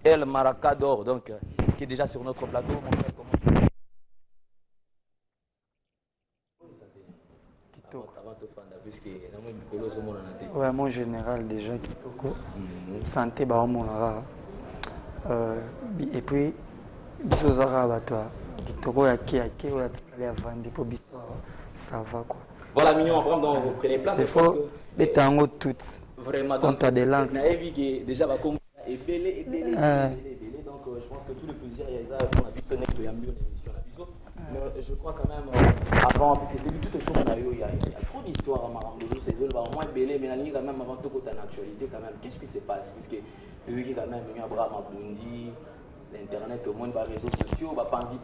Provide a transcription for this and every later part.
El Maracador, donc, qui est déjà sur notre plateau. Mon frère, comment tu vas? Ouais, mon général déjà Kitoko. Santé, bah, mon lara. Et puis, bisozara bato Kitoko ya ki ou ya tsali ya vandi pour biso ça va quoi. Voilà, Mignon Abraham, donc vous prenez place. Il faut les tango toutes. Vraiment, donc de lance. Déjà, va comme et belé. Donc, je pense que tout le plaisir, il y a ça qu'on a vu sonner que il y a mieux l'émission. Mais je crois quand même, avant, parce que depuis toutes les choses qu'on a eu, il y a trop d'histoires à Maramboulou, c'est eux, au moins belé, mais quand même, avant tout, côté actualité, quand même, qu'est-ce qui se passe? Puisque eux qui, quand même, Mignon Abraham a bondi, l'internet, au monde, les réseaux sociaux, panzi,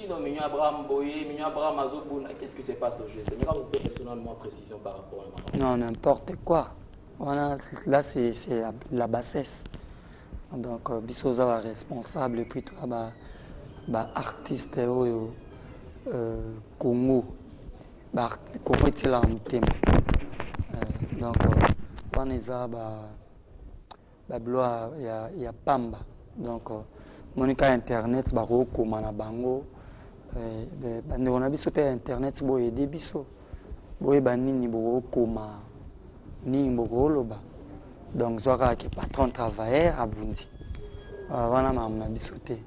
non, Mignon Abraham Boye, Mignon Abraham Azobun, qu'est-ce qui se passe au jeu? C'est mieux vous pouvez donner moins précision par rapport à non, n'importe quoi. Voilà, là, c'est la bassesse. Donc, Bissoza va responsable, et puis toi, artiste, Congo. Congo est là en thème. Donc, on est là, il y a Pamba. Donc, Monica Internet, comme na bango. On a vu Internet, il y a des bisous. Il y a des Nini donc Zora qui patron travailleur à Bundi. Wana mamna bisoté.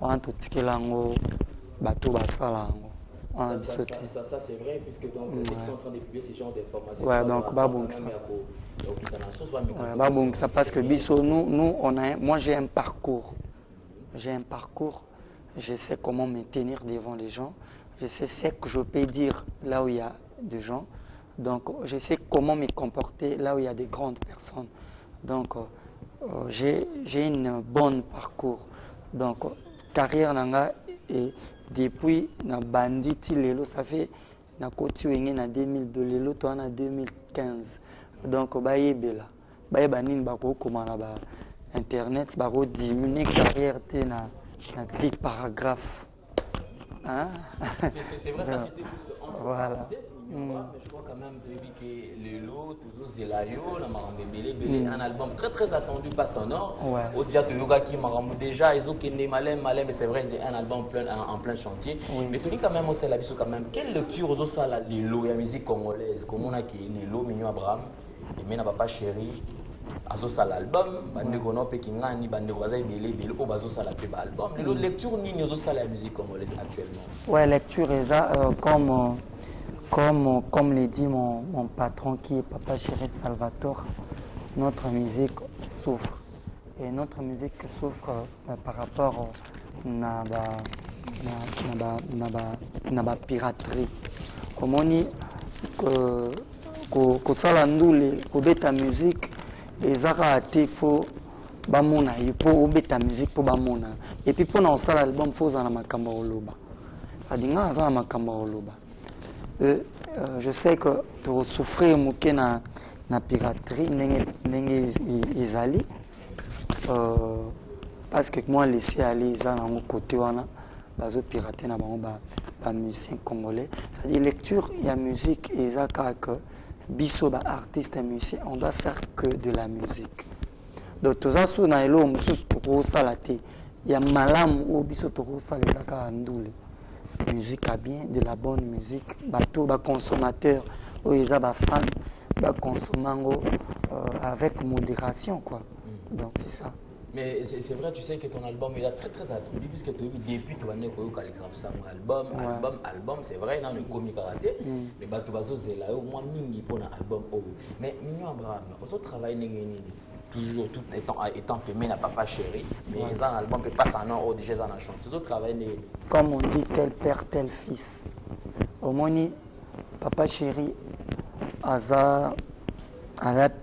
Wana to tikelango bato basala ngo. Ça c'est vrai puisque donc ils sont en train de publier ce genre d'informations. Ouais, donc babong ça parce que biso nous on a moi j'ai un parcours. Je sais comment me tenir devant les gens, je sais ce que je peux dire là où il y a des gens. Donc, je sais comment me comporter là où il y a des grandes personnes. Donc, j'ai une bonne parcours. Donc, carrière nanga et depuis na banditi lelo ça fait na koti wenge na 2002 lelo to na 2015. Donc, bayebela bayebanine bako komana ba internet bako diminuer carrière te na 10 paragraphes. Hein? C'est vrai, ça c'était juste entre voilà. Mais je crois quand même que le lot, toujours Zelayo, un album très attendu, pas sonore. Au dia Toyoga qui m'a déjà, ils ont qu'une malin, mais c'est vrai, un album en plein chantier. Oui. Mais tu dis quand même, on sait la vision quand même. Quelle lecture aux ça la Lelo, la musique congolaise, comme on a qui Lelo, Mignon Abraham, et maintenant Papa Chéri. Azosa l'album, bandeko no pekingani, bandeko baza belé o bazosa la peba album. Les lecture ni ozosa la musique congolaise actuellement. Ouais, lecture est ça comme l'a dit mon patron qui est Papa Chéri Salvatore, notre musique souffre. Et notre musique souffre par rapport à la piraterie. Comme on dit, que ça la ndoule, que bête musique. Les arrêtés faut bamona il faut obéta musique pour bamona et puis pour ça l'album faut en makamba oloba ça dit nga za makamba oloba je sais que tu souffrir muke na piraterie nenge izali parce que moi laisser aller ça na mon côté wana bazo pirater na bango ba musique congolais ça dit lecture il y a musique et ça que biso ba artiste et musicien on doit faire que de la musique donc tout ça sous na elo mususu to sala te ya malamu o biso to sala kaka ndule musique a bien de la bonne musique bato ba consommateur o isa ba fan ba consommango avec modération quoi donc c'est ça. Mais c'est vrai, tu sais que ton album est très attendu puisque tu as vu depuis ton année que tu as album, c'est vrai, dans le comique karaté, mais tu vas là au moins mingi pour un album. Mais Mignon Abraham, on travaille toujours tout étant payé n'a Papa Chéri, mais un album peut pas s'en or déjà dans la chanson. C'est tout travail. Comme on dit tel père tel fils. Au moins Papa Chéri a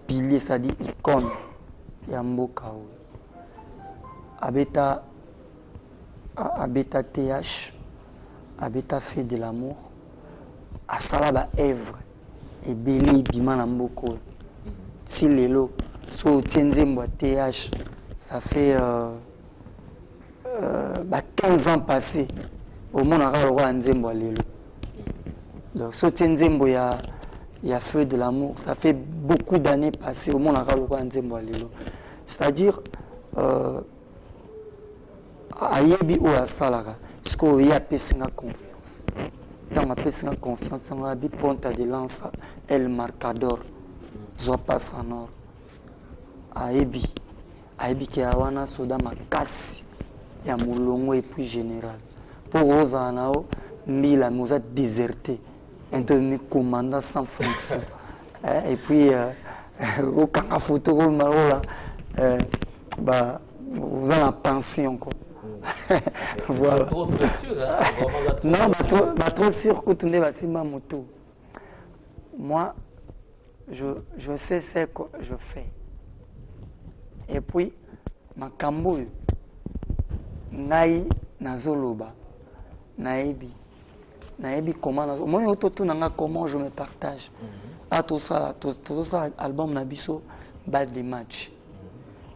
pilier, c'est-à-dire icône Yamboka. Abeta TH, Abeta fait de l'amour, Asalaba Èvre, et Bélé Bimana Mboko. Si l'élo, so Tienzembo TH, ça fait 15 ans passés. Au monde a le roi Nzembo l'élo. Donc, so Tienzembo, il y a feu de l'amour, ça fait beaucoup d'années passées. Au monde a le roi Nzembo l'élo. C'est-à-dire, ayebi oyo asalaka sikoyo ye apesinga confiance ntango apesinga confiance yango abi ponta de lance el marcador zwa passe en or ayebi ke awana soda makasi ya molongo et puis général mpo ozala na yo mbila me oza déserté mi commandant sans fonction et puis okanga photo komalola oza na pension quoi. Voilà. Trop sûr, hein? Non, trop sûr que tu n'es pas si moto. Moi, je sais ce que je fais. Et puis, ma cambo, naï nazoloba, naïbi comment je me partage. Ah, tout ça, album nabiso, balle de match.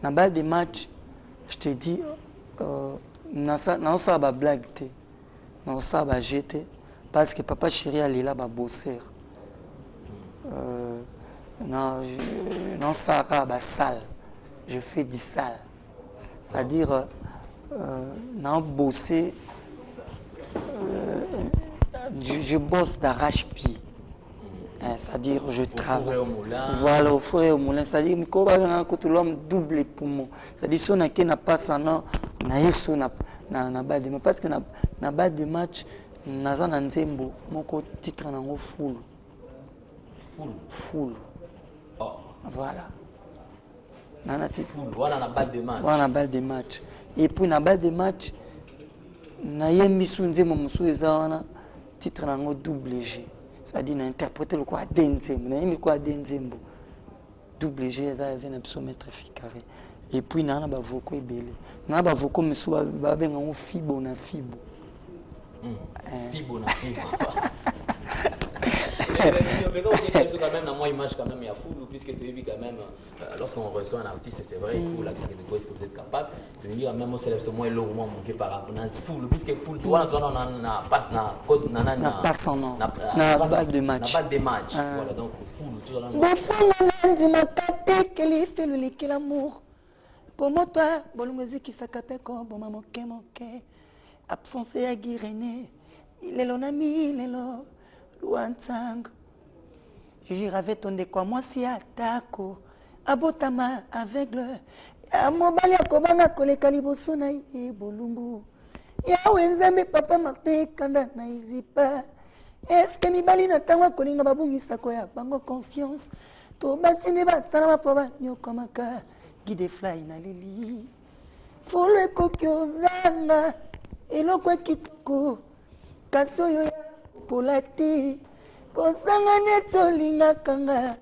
Na balle de match, je te dis. Non, ça va blague, non, ça va jeter, parce que papa chéri est là, bosser. Non, ça va sale. Je fais du sale. C'est-à-dire, non, bosser, je bosse d'arrache-pied. C'est-à-dire, je travaille. Voilà, au four et au moulin. C'est-à-dire, que l'homme double poumon. C'est-à-dire, si on n'a pas ça, non, na balle de match. Parce que na balle de match, naza na nzembo, moko titre nango full. Full. Oh. Voilà. Nana titre. Full. Voilà na balle de match. Voilà na balle de match. Et puis na balle de match, na yembi su nzembo musu eza wana titre nango double G. C'est-à-dire na interpréter le quoi denzembo, na yembi quoi denzembo. Double G eza vient absolument carré. Et puis na ba voko ebele. Na ba voko misu ba benga ngo fibo na fibo. Fibo na fibo. Mais quand on dit quand même, moi image quand même il y a fou puisque tu vis quand même lorsqu'on reçoit un artiste c'est vrai il faut l'accepter de quoi est-ce que vous êtes capable de dire même c'est ce moi long moment manqué par rapport à fou puisque fou toi on a passe na code na passe en na balle de match. Na balle de match. Voilà donc fou tout dans la lundi makate qu'elle fait le liquide l'amour. Pour moi toi bolongozi qui s'acape comme bon maman moke absence ya guirené il est l'ami il est là Luantang. Je giravais ton de quoi moi si atako abotama aveugle ya mobali akobanga koleka liboso na ye bolumbu ya wenzambe papa Martin kanda na izipa est-ce que mibali na tangwa kolinga babungisa ko ya bango conscience to basine basana mapoba nyokomaka guide fly na lili folo kokiozanga eloko kitoko kasoyo ya polati kosanga netolinga kanga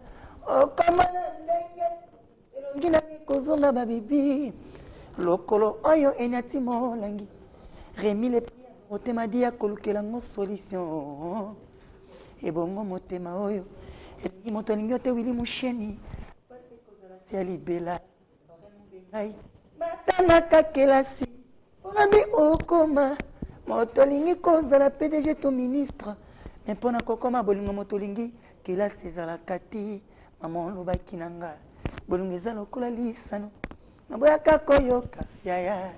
okamana ndenge elongi na kozonga babibi lokolo oyo enati molangi remi le motema dia kolukela ngo solution ebongo motema oyo elingi moto alingi ote wili musheni pasi kozala se ya libela ngai batangaka kelasi onabi okoma moto alingi kozala PDG to ministre mais mpona kokoma bolingo moto olingi kelasi ezalaka te mama olobaki na nga bolingo eza lokola lisano naboyaka koyoka yaya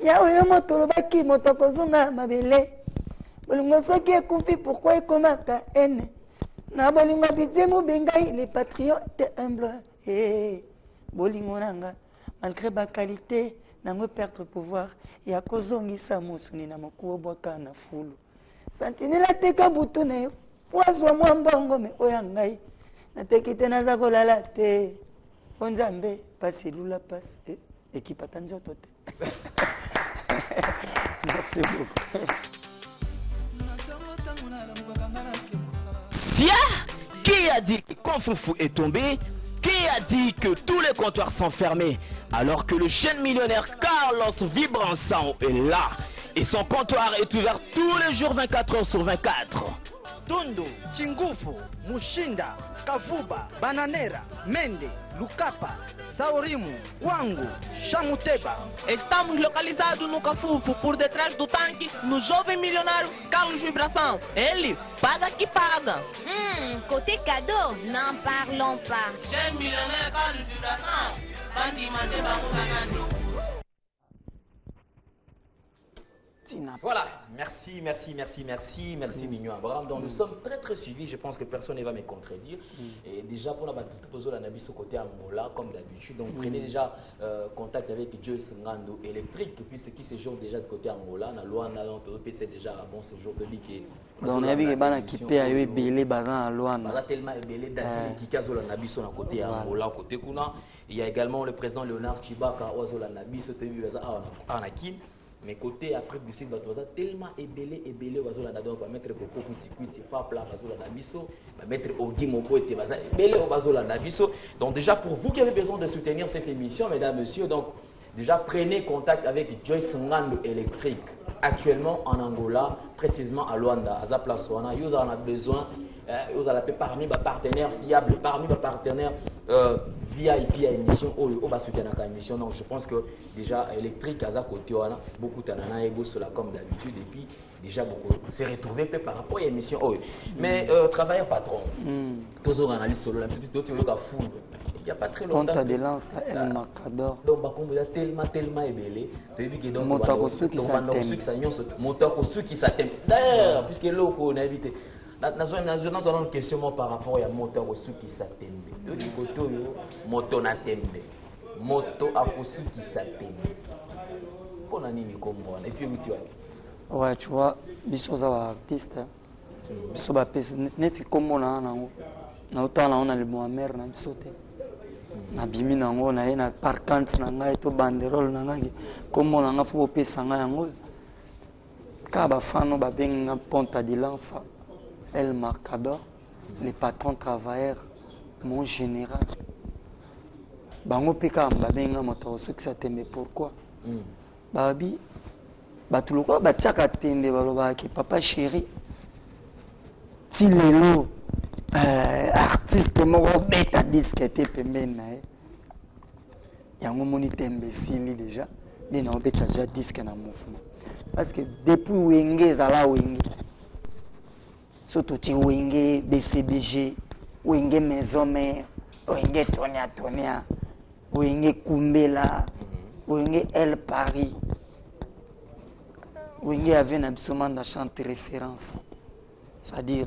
ya oyo moto olobaki moto akozonga mabele bolingo soki ekufi pourkui ekomaka ene na bolingo bidie mobengai les patriotes humble bolingo nanga malgré baqualité nango perdre pouvoir ya kozongisa mosuni na mokuo bwaka na fulu santinela teka butu na yo wazwa mwa mbongo me oya ngai nateki te naza kolala te o nzambe pasi elula pasi ekipata nzoto te. Merci beaucoup. Qui a dit que quand Foufou est tombé? Qui a dit que tous les comptoirs sont fermés alors que le jeune millionnaire Carlos Vibranção est là et son comptoir est ouvert tous les jours 24 heures sur 24? Tundu, Chingufu, Mushinda, Kavuba, Bananera, Mende, Lucapa, Saurimu, Wangu, Chamuteba. Estamos localizados no Cafufu, por detrás do tanque, no jovem milionário Carlos Vibração. Ele paga que paga. Côté cadeau, n'en parlons pas. Jeune millionnaire Carlos Vibração. Bandi Mateba Moussangani. Voilà, merci Mignon Abraham. Donc nous sommes très suivis, je pense que personne ne va me contredire. Et déjà pour la tout la Nabi côté Angola comme d'habitude. Donc prenez déjà contact avec Joyce Ngando électrique puis ce qui séjourne déjà de côté Angola, na Luanda donc c'est déjà un bon séjour de liquide. Donc on a vu que bana équipé à belé bazan à Luanda. Baza tellement belé d'atili qui kazo la Nabi sur côté Angola côté kuna. Il y a également le président Léonard Chibaka ozo la Nabi sur TV baza anakin. Mais côté Afrique du Sud, il y a tellement ébélé, on va mettre beaucoup de fapla, on va mettre Ogi Moko, donc déjà pour vous qui avez besoin de soutenir cette émission, mesdames, messieurs, donc déjà prenez contact avec Joyce Ngando électrique, actuellement en Angola, précisément à Luanda, à Place Wana. Vous en avez besoin, vous allez parmi vos partenaires fiables, parmi vos partenaires VIP à émission, on va soutenir la émission. Donc je pense que déjà électrique à côté, beaucoup de nana et comme d'habitude, et puis déjà beaucoup c'est retrouvé par rapport à l'émission. Mais travailleur patron, toujours analyse solo, la petite d'autres fou. Il n'y a pas très longtemps. Ponta de lance, El Macador. Donc il y a tellement ébélé. Qui s'attend. D'ailleurs, puisque l'eau on a invité. Nous avons une question par rapport à moto qui s'attend. Moto na tembe. Moto qui s'attend. Pour nani comme moi. Et puis tu vois. Ouais, tu vois, biso za artiste. Biso ba pesa net comme on a na autant on a le Mohamed na bisote. Na bimi na ngo na ena parkant na ngai to banderole na ngai comme on a fo pesa ngai ngo. Ka ba fano ba benga Ponta de Lança. El Marcador, les patrons travailleurs, mon général. Bango pika mbabenga moto soki sa tembe pourquoi? Babi batuluko batiaka tembe baloba ki papa chéri. Ti lelo artiste moko beta disque te pembeni na ye. Yango moni tembe sili déjà, dina obeta déjà disque na mouvement. Parce que depuis wenge zala wenge. Surtout tu wenge BCBG, wenge Maison Mère, wenge Tonia, wenge Kumbela, wenge El Paris, wenge avait un absolument de chante référence. C'est-à-dire,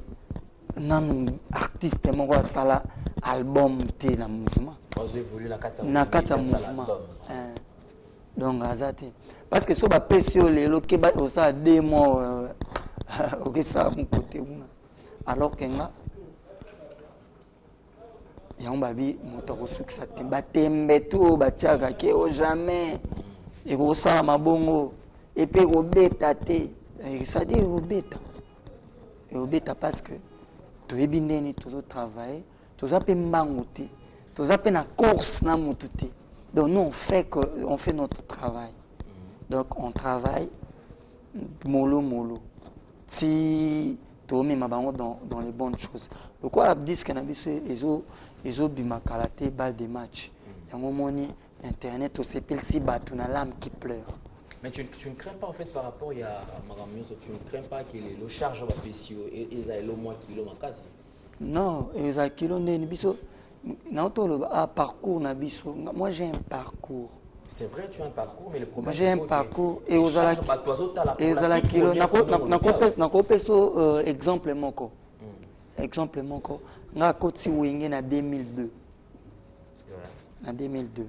non artiste mon sala album te na mouvement. Na kata mouvement. Donc azate. Parce que so ba pesio lelo ke ba osa 2 mois ok ça mon côté alors que nga yango babi moto ko succès temba tembe tout ba tiaka ke o jamais et ko sala mabongo et puis ko beta te ça dit ko beta et au beta parce que to ebindeni toujours travailler to zape mbango te to zape na course na mutu te. Donc nous on fait notre travail. Donc on travaille mollo. Si tu mets ma bango dans les bonnes choses. Le quoi disent que ils ont bimakalate balle de match. Yango moni internet au s'appelle si batu na l'âme qui pleure. Mais tu ne crains pas en fait par rapport à Maramioso, tu ne crains pas que le charge va pécio et ils aient le moins kilo makasi. Non, ils ont kilo ne biso na to le parcours na biso. Moi j'ai un parcours. C'est vrai, tu as un parcours, mais le problème j'ai un parcours et aux ala kilo na ko peso exemple moko. Exemple moko nga koti wenge na 2002. Na 2002.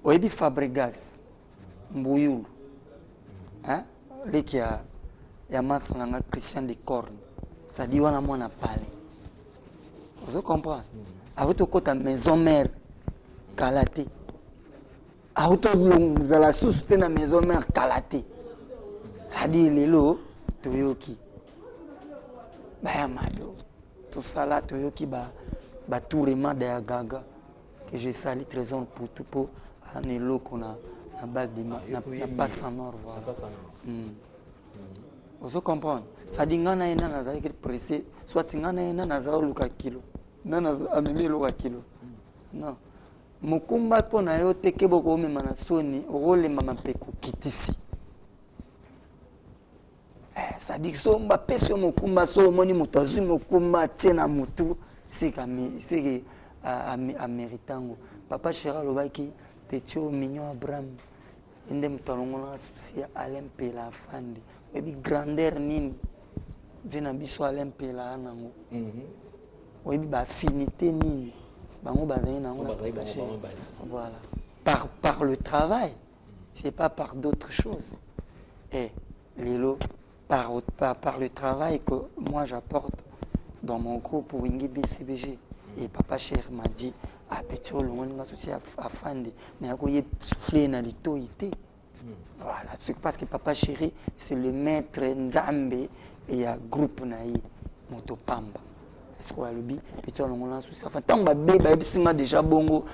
Oyebi Fabregas Mbuyulu. Hein? Leki ya masanga nga Christian de Corne. Ça dit wana mwana pale. Vous comprenez? Avec to kota Maison Mère Kalaté. Auto vous la sous na Maison Mère Kalaté. Ça dit lelo toyoki. Ba mado. Tout ça là toyoki ba tourement de Gaga que je salue trésor pour tout pour anelo kona na balle de na passe en or voilà. Vous comprenez? Ça dit ngana ina na za pressé soit ngana ina na za luka kilo. Nana amemi luka kilo. Non. Mukumba pona yo teke boko mema na soni role mama peko kitisi. Ça dit so mba peso mukumba so moni mutazu mukumba tena mutu c'est améritango. Papa Chéra lobaki Petio Mignon Abraham ende mutalongola souci ya Alain Pela afandi oyebi grandeur nini ve na biso Alain Pela nango oyebi baaffinité nini bango bazali nango voilà par le travail c'est pas par d'autres choses et lelo par le travail que moi j'apporte dans mon groupe Wingi BCBG et Papa Cher m'a dit ah petit olongo nga souci afandi mais akoye souffler na litoité voilà parce que Papa Chéri c'est le maître Nzambe et il y a groupe naï Motopamba est-ce qu'on a le bi petit olongo na souci enfin tant ba beba bisinga déjà bongo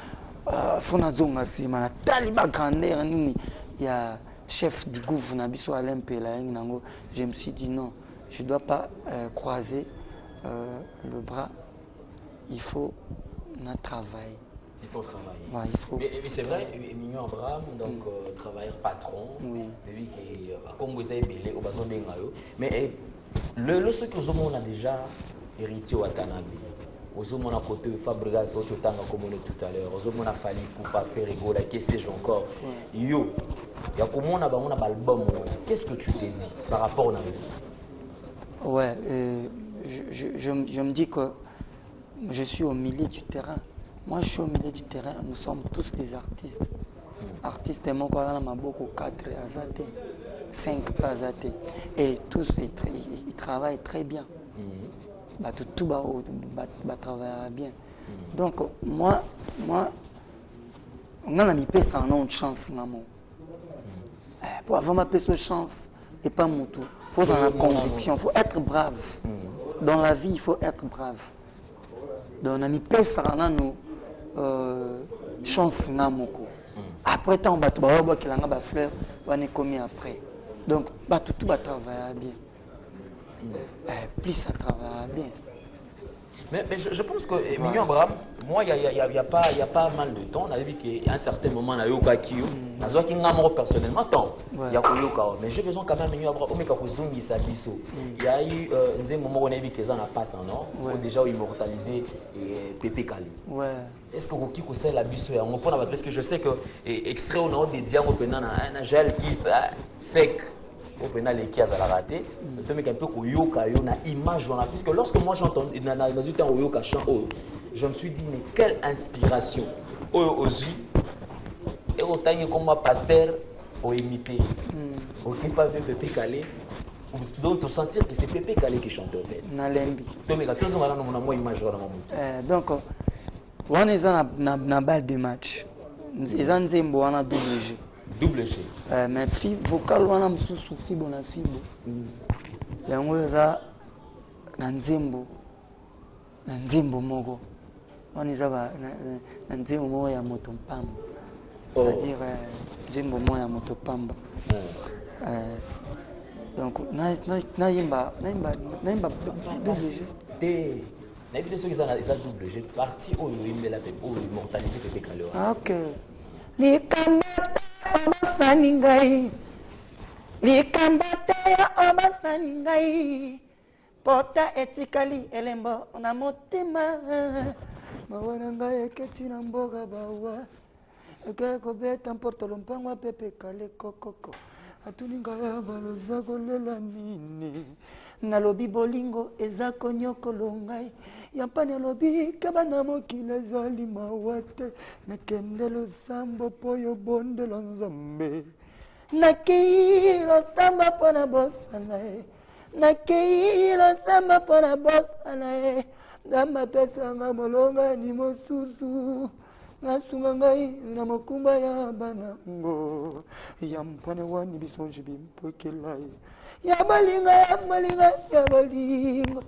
fona zonga sima na taliba grandeur nini il y a chef du gouvernement biso Alain Pela nango je me suis dit non je dois pas croiser le bras il faut travailler. Il faut travailler. Ouais, il faut. Mais c'est vrai, Mignon Abraham, donc travailleur patron. Oui. Comme vous avez belé au bazon bengayo. Mais le ce que nous a déjà hérité au Watanabe. Aux hommes on a côté Fabregas autant comme on est tout à l'heure. Aux hommes on a fallu pour pas faire rigoler. Qu'est-ce que j'ai encore? Yo, il y a comment on a album. Qu'est-ce que tu t'es dit par rapport au Naïve? Ouais, je me dis que je suis au milieu du terrain. Moi, je suis au milieu du terrain. Nous sommes tous des artistes. Artistes, moi, quand on a beaucoup 4 azate, 5 azate. Et tous, ils travaillent très bien. Tout travaille bien. Donc, moi, on a mis ça en de chance. Pour avoir ma chance, et pas mon tout. Il faut avoir la conviction, il faut être brave. Dans la vie, il faut être brave. Donc, on a mis ça en chance. Après, on va faire fleur, on est commis après. Donc, tout va travailler bien. Plus ça travaille bien. Mais je pense que Mignon Abraham, moi, il y a pas mal de temps. On a vu qu'à un certain moment, on a eu au Kakio. On a vu personnellement, il y a mais j'ai besoin quand même de Mignon Abraham. Il y a eu un moment où on a vu qu'ils en ont passé un an, où déjà immortalisé Pépé Kali. Est-ce que vous avez la biso? Parce que je sais que extrait au nom des diamants, un gel qui sec. Au pénal les qui a la raté, un peu koyoka yo na image on a puisque lorsque moi j'entends dans koyoka chant je me suis dit mais quelle inspiration aussi et autant comme pasteur au imiter au qui pas vu Pépé Kalé donc tu sentir que c'est Pépé Kalé qui chante en fait na lembi donc mais tous on a moi image donc on est na balle de match ils ont nzembo on a double G. Mais vocal wana msusu fibo na fibo. Yango eza na nzembo moko. Wana eza na nzembo moko ya moto mpamba. C'est-à-dire nzembo moko ya moto pamba. Donc naimba double G. Te na bide so eza double G partie oyo imbela pe oyo immortaliser Pépé Kalé. Ah OK. Likambata obasani ngai likambata ya obasani ngai pota etikali elembo na motema mawa na ngai eketi na mboka bawa eke kobeta mpotolo mpango Pépé Kalé kokoko atuni ngai baloza kolela nini nalobi bolingo eza konyokolo ngai yampani alobi kabana mokili ezali mawa te mekende losambo mpo yobondela Nzambe nakei losamba mpo na bosana ye nakei losamba mpo na bosana ye Nzambe apesanga molongani mosusu nasunga ngai na mokumba ya banango yampani wani bisonji bimpokela ye ya balinga ya balinga ya balinga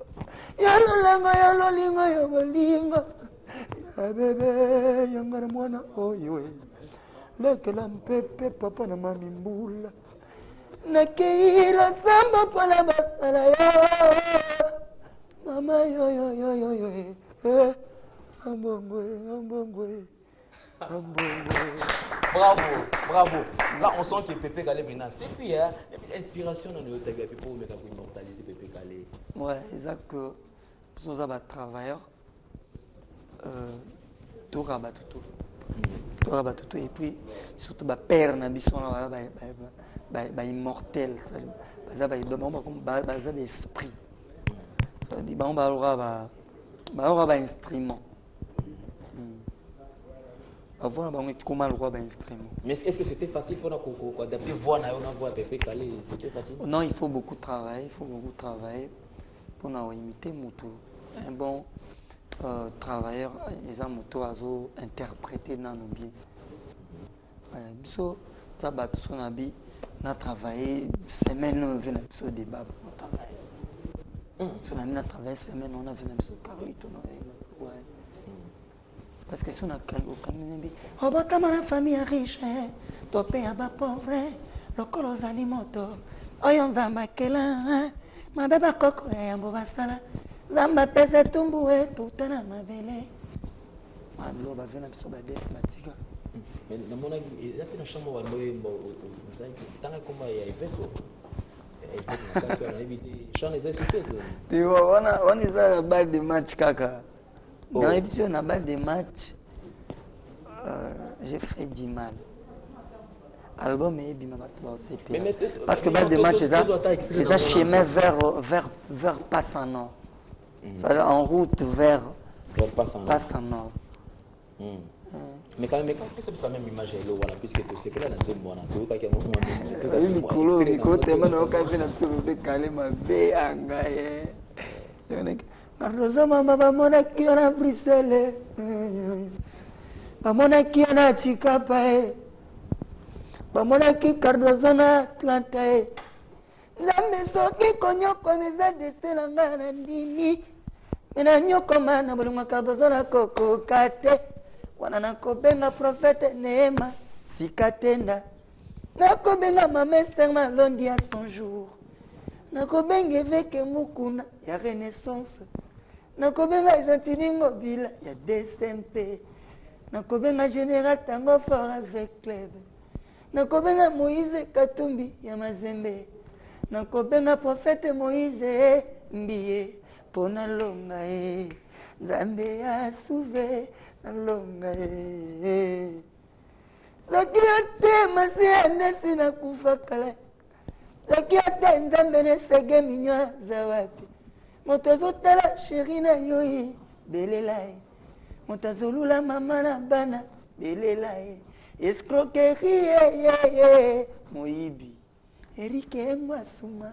ya lolenga ya lolinga ya balinga ya bebe ya ngara mwana oyo lekela mpepe papa na mami mbula nakeila samba pona basala yo mama yo ambongwe Bravo. Là, on sent que Pépé Kalé maintenant, c'est puis l'inspiration dans notre pays pour immortaliser Pépé Kalé. Ouais, exact que nous sommes travailleurs, tout rabat tout. toi ba tout et puis surtout ba père na biso na ba immortel ça ba ba d'esprit ça dit ba ba instrument avant comment le roi instrument. Mais est-ce que c'était facile pour adapter voix na voix pépé calé, c'était facile? Non, il faut beaucoup travailler, pour imiter Moutou. Un bon travailleur, les Moutou a interprété dans nos biens. So tabat son habit, on a travaillé semaine on vient sur débat on travaille. So on a travaillé semaine on a venu sur carito ouais. Parce que si on a calme, oh bah ta ma famille riche, topé à bas pauvre, le colos alimoto, oyon zamba kela, ma beba koko e amboba sala, zamba pese tumbuwe tutana mabele. Ma lo ba vena biso ba def matika. Mais dans mon avis, il y a une chambre où on a comment il y a évêque. On les assistés. Tu vois, on est à la balle de match kaka. Dans l'émission, on a balle de match. J'ai fait du mal. Album est bien parce que balle de match, ils ont chemin vers Passano. En route vers Passano. Mais quand même, c'est quand même image là, voilà, puisque tu sais que là, c'est bon, tu vois qu'il y a un moment de micro, tellement on a fait un solo de calme, bé angaye. Cardozo mama bamona kiona Bruxelles, bamona kiona Chikapa, bamona ki Cardozo na Atlanta. Nzambe soki konyoko meza destela ngana ndini, mina nyoko mana bulunga Cardozo na koko kate. Wana nakobenga prophète Neema sikatenda nakobenga mamester malondi ya 100 jours nakobenga évêque Mukuna ya Renaissance nakobenga Gentili Mobile ya DSMP nakobenga général Tango Fort avec club nakobenga Moïse Katumbi ya Mazembe nakobenga prophète Moïse Mbiye pona longa Nzambe ya souve alonga zakiate masiende sina kufa kala zakiate Nzambe nesege minywa za wapi moto azotala sheri na yo belela moto azolula mama na bana belela escroquerie moyibi Erike Mwasuma.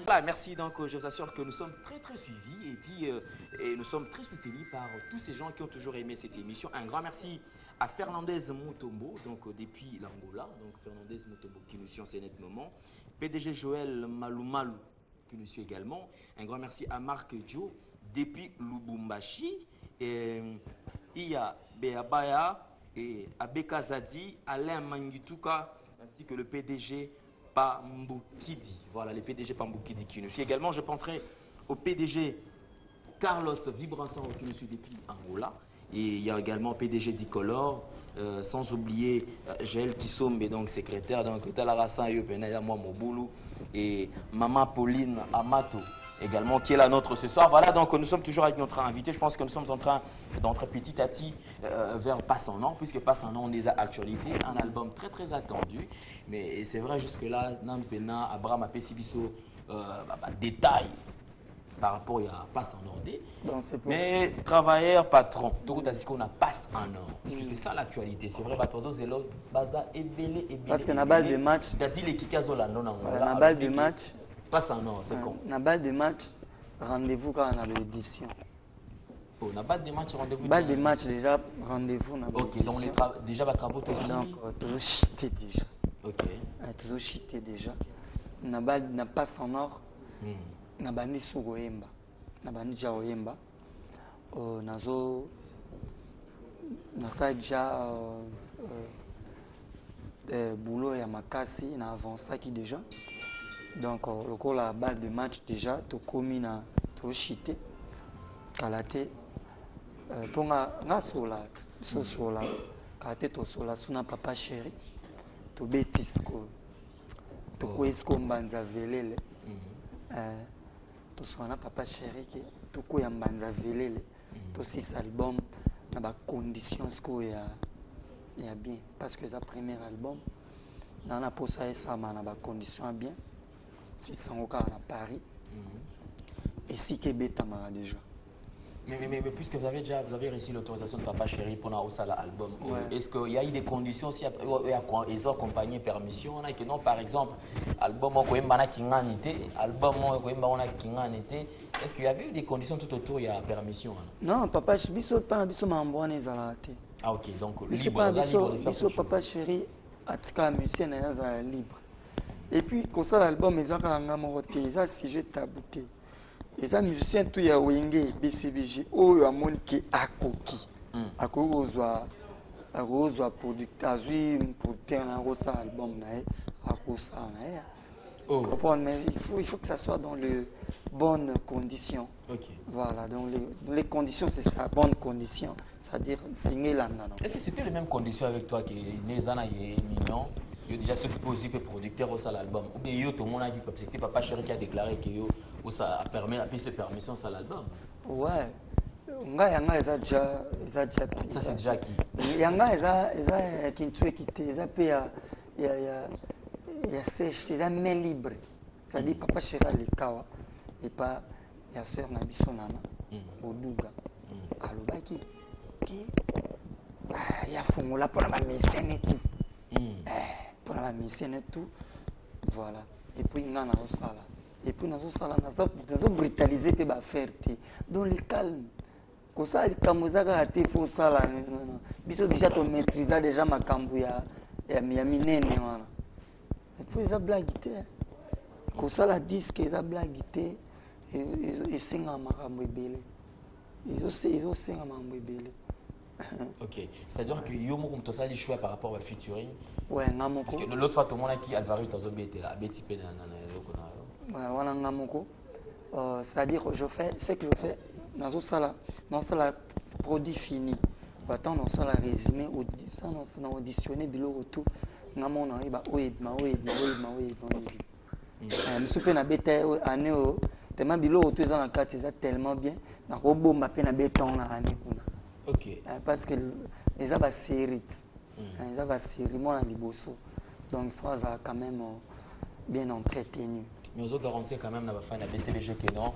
Voilà, merci. Donc, je vous assure que nous sommes très suivis et puis et nous sommes très soutenus par tous ces gens qui ont toujours aimé cette émission. Un grand merci à Fernandez Mutombo, donc depuis l'Angola. Donc, Fernandez Mutombo qui nous suit en ce net moment. PDG Joël Malumalu qui nous suit également. Un grand merci à Marc Dio depuis Lubumbashi. Et Iya Beabaya et Abeka Zadi, Alain Mangituka ainsi que le PDG Pambukidi. Voilà, les PDG Pambukidi qui nous suit également. Je penserai au PDG Carlos Vibransan qui nous suit depuis Angola. Et il y a également PDG Dicolor, sans oublier Jaël Kissombe, donc secrétaire, donc Talarassan Yopenaya Moboulou et Maman Pauline Amato également qui est la nôtre ce soir. Voilà, donc nous sommes toujours avec notre invité. Je pense que nous sommes en train d'entrer petit à petit vers Passe en Or, puisque Passe en Or, on est à actualité, un album très attendu. Mais c'est vrai, jusque-là, Nampena, Abraham Apesibiso, détail par rapport à Passe en Or. Mais travailleur, patron, tout à ce qu'on a Passe en Or. Parce que c'est ça l'actualité. C'est vrai, Batozo, Zelo, Baza, Ebele. Parce que na balle de match. C'est-à-dire les Kikazolando, na balle de match. Passe en Or, c'est con. Na balle de match, rendez-vous quand on a l'édition. Oh, na balle de match, rendez-vous. Balle de match, déjà, rendez-vous. Ok, donc déjà, va travailler aussi. Donc, toujours chité déjà. Ok. Toujours chité déjà. Na balle, na Passe en Or. Na bandi sugo yemba. Na bandi jao yemba. Nazo. Nasa déjà. Boulot ya makasi, na avancé qui déjà. Donc, le la balle de match déjà, tu commis na tu chité, kalaté, pour nga sola, sola, kalaté to sola, suna papa chéri, tu betisco, tu kouesko mbanza velele, tu soana papa chéri qui tu kouya mbanza velele, to 6 albums na ba conditions ko ya bien parce que le premier album dans la posa ça na ba conditions bien 600 au cas à Paris et si que beta mara déjà. Mais puisque vous avez reçu l'autorisation de Papa Chéri pour l'album, est-ce qu'il y a eu des conditions si ils ont accompagné permission que non, par exemple, album est-ce qu'il y avait eu des conditions tout autour il y a permission? Non, Papa Biso pas biso mambone zalate. Ah ok, donc libre de faire Papa Chéri atika musicien na libre. Et puis comme ça l'album ezaka nga moroté, ça sujet tabouté. Les musiciens tout ya wenge BCBG oyo amoniki akoki akozwa producteur producteur na rosa album na akosa na comprendre mais il faut que ça soit dans les bonnes conditions. Voilà, dans les conditions c'est ça, bonnes conditions, c'est-à-dire signer là. Est-ce que c'était les mêmes conditions avec toi que Nezana et Mignon? Il y a déjà ceux qui posent producteur au l'album. Ou bien tout le monde a dit que c'était Papa Chéri qui a déclaré que ça a permis la piste de permission sur l'album. Ouais. Yanga ça c'est déjà qui? Yanga ça qui tue quitté ça peut il y a sèche, c'est un main libre. Ça dit Papa Chéri le kawa et pas ya sœur na bisonana Oduga. Alobaki qui ya fongola pour la mission et tout. Pour la mission et tout, voilà. Et puis il y a un sala. Et puis nous avons brutalisé puis faire dans le calme. Comme ça, quand vous avez été faux sala, biso déjà tu maîtrises déjà ma cambuya ya minene wana. Et puis ils ont blaguité. Comme ça la disque ils ont blaguité et singa makambo ebele. Ils ont singa makambo ebele. Ok, c'est-à-dire que Yomo comme toi ça les choix par rapport au featuring. Ouais, ngamoko. Parce que l'autre fois tout le monde qui Alvaro Tazo était là, Betty Pena ouais, voilà ngamoko. C'est-à-dire je fais ce que je fais dans ça produit fini. Attends dans ça la résumé dans auditionner bilo tout ngamona iba ma me soupe na beta année tellement bilo tout ça na carte c'est tellement bien na ko bomba pe na beta on a année kuna. Ok. Parce que les a série. Les a série moi liboso. Donc il faut quand même bien entretenu. Mais vous garantir quand même la fin de BCBG que non,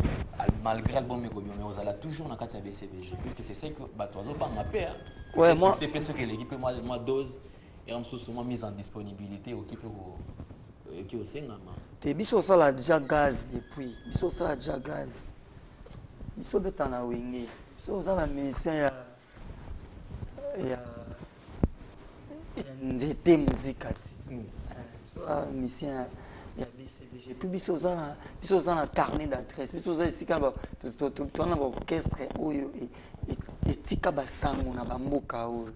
malgré le bon mégobion, mais vous allez toujours dans la carte de BCBG. Puisque c'est ça que tu as pas ma paix. Ouais, moi. C'est parce que l'équipe moi dose et on se souvent mise en disponibilité au qui au Sénat. Te biso ça là déjà gaz depuis. Biso ça là déjà gaz. Biso betana wingé. Biso ça va musicien ya nzete musique ça musicien ya BCBG puis biso za na carnet d'adresse biso za isika ba to na orchestre oyo et tika basango na bamboka oyo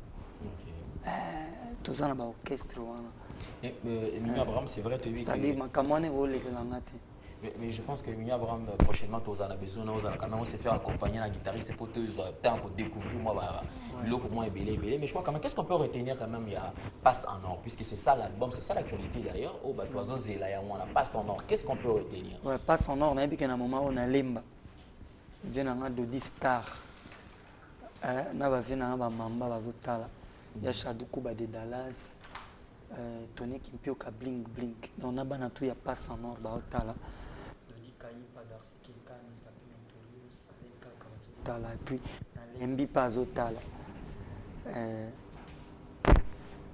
to za na ba orchestre wana Mignon Abraham c'est vrai tu dis que makamane role que ngate. Mais je pense que Mignon Abraham prochainement tu as besoin on a quand même se faire accompagner la guitariste pour te temps pour découvrir moi le pour moi est belé mais je crois quand même qu'est-ce qu'on peut retenir quand même il y a Passe en or puisque c'est ça l'album c'est ça l'actualité d'ailleurs au batoizo zela ya on a Passe en or qu'est-ce qu'on peut retenir? Ouais Passe en or na bi que na moment on a lemba vient na Dodi Star na ba vient na ba mamba bazotala ya Shaduku ba de Dallas Tony Kimpio ka blink blink donc na bana tout ya Passe en or ba otala Dodi Kaipa Darcy Kekani Papi Notorious avec kaka bazotala et puis na lembi pas otala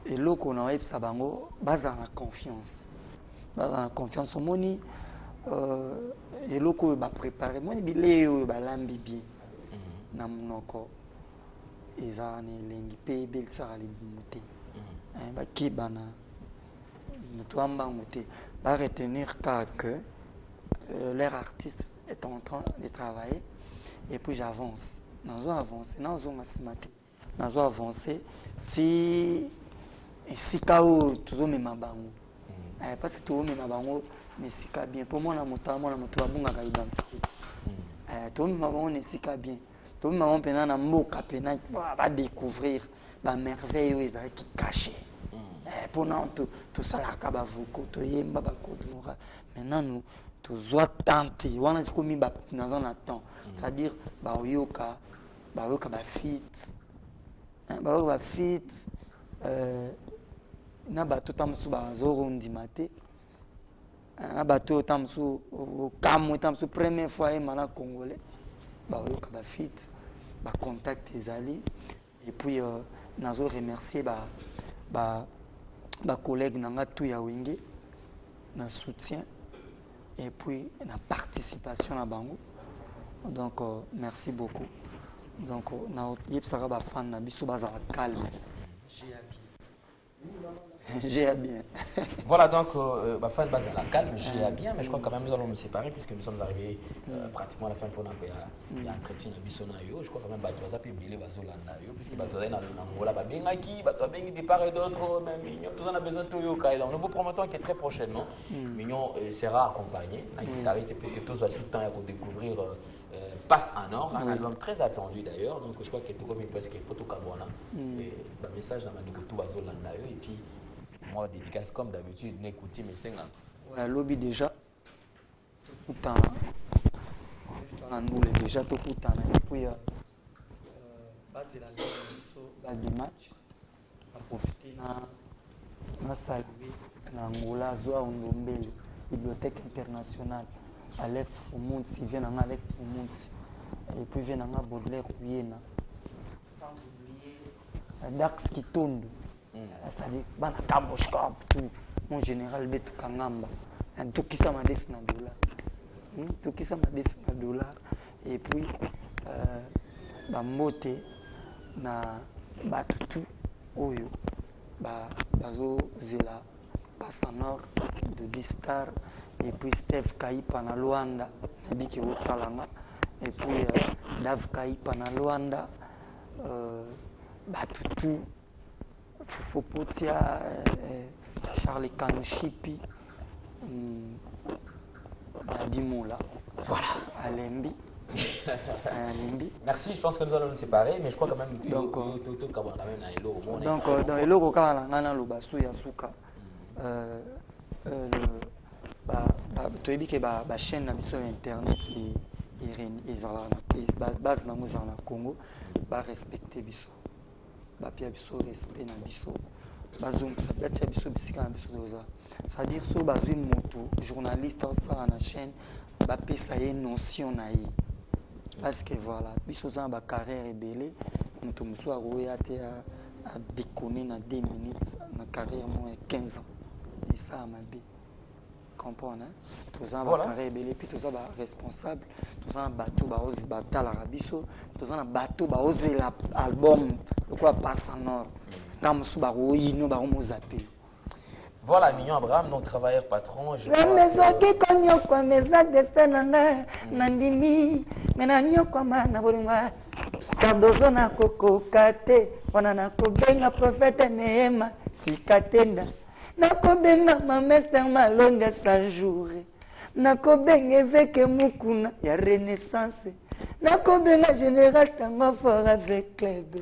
et loko na web sabango baza na confiance omoni et loko ba préparer moni bileo ba lambi bien na monoko eza ne lengi pe belsa ali muté ba kibana mutuamba muté ba retenir que leur artiste est en train de travailler et puis j'avance nazo avancer ti esika oyo tozomema bango parce que tozomema bango na esika bien mpo mwana moto babungaka identité tozomema bango na esika bien tozomema bango mpena na mboka mpena badécouvrir bamerveille oyo ezalaki caché mpona tosalaka bavoko toyemba bakodora maintenant tozwa tante wana ekomi naza na temps c'est-à-dire baoyoka bayoka ba fit bayoka ba fit na bato tamsu bazoro ndimate na bato tamsu kamu tamsu première fois mana congolais bayoka ba fit ba contact ezali et puis nazo remercier ba collègue nanga tout ya wenge na soutien et puis la participation à bango donc merci beaucoup donc na yebsaka ba fan na biso baza calme j'ai bien voilà donc ma fan base à la calme j'ai bien mais je crois quand même nous allons nous séparer puisque nous sommes arrivés pratiquement à la fin pour il y a entretien na biso na yo je crois quand même bato za pe bilé bazolanda yo puisque bato na ngola ba bengaki bato bengi de part et d'autre même Mignon tout on a besoin de yo kai donc nous vous promettons que très prochainement Mignon sera accompagné un guitariste puisque tous aussi temps à découvrir Passe en or, un album très attendu d'ailleurs, donc je crois que tout comme il presque pour tout Kabwana. Et le message dans ma tout bazolanda et puis moi dédicace comme d'habitude n'écoutez mes 5 ans. Ouais, lobby déjà tout temps nous déjà tout temps et puis base la du match à profiter na saluer l'Angola Zoa Ndombele bibliothèque internationale Alex Fumunsi vient en Alex Fumunsi et puis vient en Baudelaire Kuyena sans oublier Dax Kitondo c'est-à-dire bana Kambosh Corp tout mon général Betu Kangamba tout qui ça m'a des na dollar tout qui ça m'a des na dollar et puis bamote na batutu oyo bazo zela Passe en or de Bistar et puis Steve Kaipa na Luanda nabiki otalanga et puis Dave Kaipa na Luanda batutu Fofopotia Charlie Kanshipi Dimoula voilà Alembi merci je pense que nous allons nous séparer mais je crois quand même donc dans eloko kala ngana lo basu ya suka toyebi ke ba chaîne na biso internet et base na moza na Congo ba respecter biso ba pia biso respect na biso bazongisa batia biso bisika na biso doza c'est-à-dire so bazwi moto journaliste osala na chaîne bapesa ye notion na ye parce que voilà biso za ba carrière ebele moto mosu akoya te a déconner na 2 minutes na carrière moins 15 ans et ça m'a bien comprendre tous en ba carrière ebele puis tous ba responsable tous en bateau ba ozi batala biso tous en bateau ba ozi la album le quoi passe en or tam su ba roino ba mozape. Voilà, Mignon Abraham, notre travailleur patron. La maison qui connaît quoi, maison destin nanga, nandimi, menanyo quoi na bolingwa. Cardozo na koko kate, wana na kobenga prophète Neema, sikatenda. Na kobenga mamester malonga sans jour. Na kobenga évêque mukuna ya renaissance. Na kobenga général tanga fort avec club.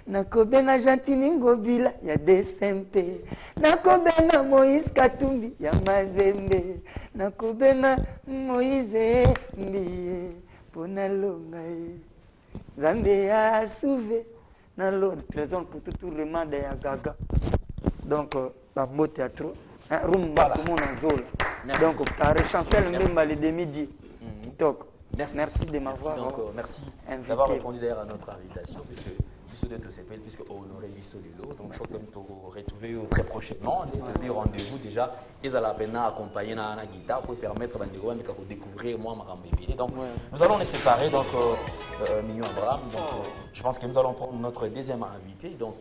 Nakobenga Gentini Ngobila ya DSMP. Nakobenga Moïse Katumbi ya Mazembe. Nakobenga Moïse Mbiye pona longa ye. Zambe a souvé na l'autre trésor pour tout le monde ya gaga. Donc bambo théâtre rumba tout monde en zone. Donc carré chancel Mbemba le demi-midi. TikTok. Merci de m'avoir merci d'avoir répondu d'ailleurs à notre invitation puisque honoré Bisso Lilo donc je crois que nous retrouver très prochainement des rendez-vous déjà ils allaient à peine accompagner na guitare pour permettre de découvrir moi Marambébélé donc nous allons les séparer donc Mignon Abraham donc je pense que nous allons prendre notre deuxième invité donc